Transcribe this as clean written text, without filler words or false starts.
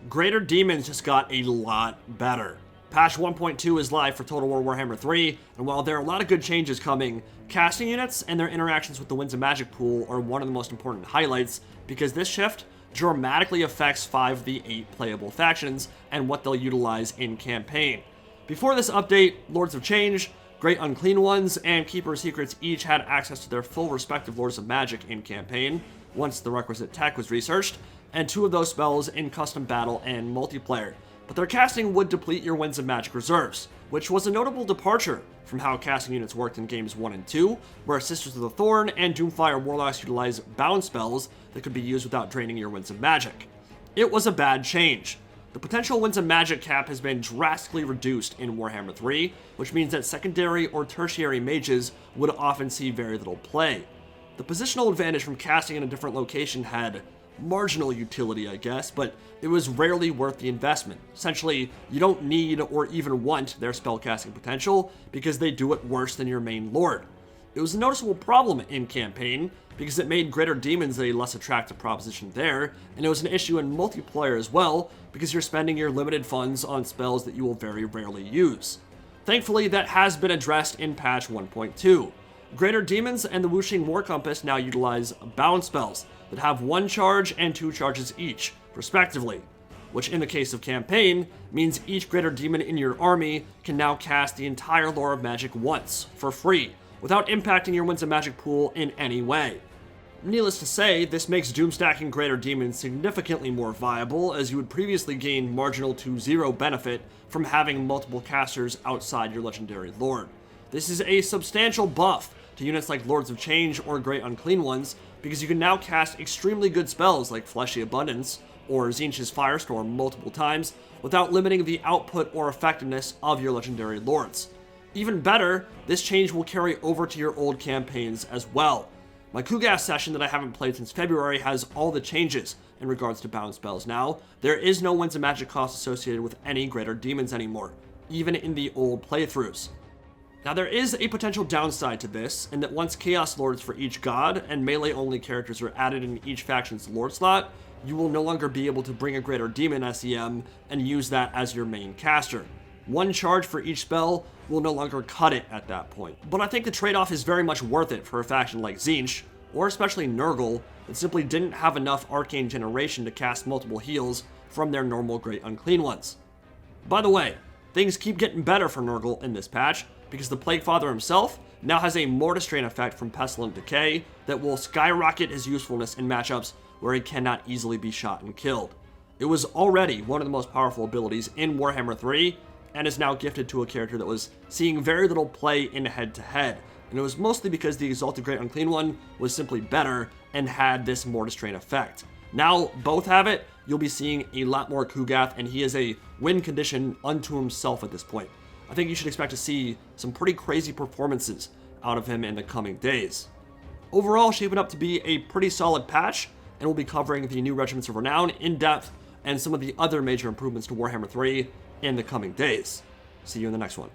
Greater Demons just got a lot better. Patch 1.2 is live for Total War Warhammer 3, and while there are a lot of good changes coming, casting units and their interactions with the Winds of Magic pool are one of the most important highlights, because this shift dramatically affects 5 of the 8 playable factions and what they'll utilize in campaign. Before this update, Lords of Change, Great Unclean Ones, and Keeper of Secrets each had access to their full respective Lords of Magic in campaign, once the requisite tech was researched, and 2 of those spells in custom battle and multiplayer. But their casting would deplete your Winds of Magic reserves, which was a notable departure from how casting units worked in games 1 and 2, where Sisters of the Thorn and Doomfire Warlocks utilize bound spells that could be used without draining your Winds of Magic. It was a bad change. The potential Winds of Magic cap has been drastically reduced in Warhammer 3, which means that secondary or tertiary mages would often see very little play. The positional advantage from casting in a different location had marginal utility, I guess, but it was rarely worth the investment. Essentially, you don't need or even want their spellcasting potential because they do it worse than your main lord. It was a noticeable problem in campaign because it made Greater Demons a less attractive proposition there, and it was an issue in multiplayer as well because you're spending your limited funds on spells that you will very rarely use. Thankfully, that has been addressed in patch 1.2. Greater Demons and the Wuxing War Compass now utilize bound spells that have 1 charge and 2 charges each, respectively, which in the case of campaign means each Greater Demon in your army can now cast the entire Lore of Magic once, for free, without impacting your Winds of Magic pool in any way. Needless to say, this makes doomstacking Greater Demons significantly more viable, as you would previously gain marginal to 0 benefit from having multiple casters outside your legendary lord. This is a substantial buff to units like Lords of Change or Great Unclean Ones, because you can now cast extremely good spells like Fleshy Abundance or Tzeentch's Firestorm multiple times without limiting the output or effectiveness of your legendary lords. Even better, this change will carry over to your old campaigns as well. My Kugas session that I haven't played since February has all the changes in regards to bound spells now. There is no Winds of Magic cost associated with any Greater Demons anymore, even in the old playthroughs. Now there is a potential downside to this, in that once Chaos Lords for each god and melee-only characters are added in each faction's lord slot, you will no longer be able to bring a Greater Demon SEM and use that as your main caster. 1 charge for each spell will no longer cut it at that point. But I think the trade-off is very much worth it for a faction like Tzeentch, or especially Nurgle, that simply didn't have enough arcane generation to cast multiple heals from their normal Great Unclean Ones. By the way, things keep getting better for Nurgle in this patch, because the Plague Father himself now has a Mortis Drain effect from Pestilent Decay that will skyrocket his usefulness in matchups where he cannot easily be shot and killed. It was already one of the most powerful abilities in Warhammer 3, and is now gifted to a character that was seeing very little play in head-to-head, and it was mostly because the Exalted Great Unclean One was simply better and had this Mortis Drain effect. Now both have it, you'll be seeing a lot more Kugath, and he is a win condition unto himself at this point. I think you should expect to see some pretty crazy performances out of him in the coming days. Overall, shaping up to be a pretty solid patch, and we'll be covering the new Regiments of Renown in depth and some of the other major improvements to Warhammer 3 in the coming days. See you in the next one.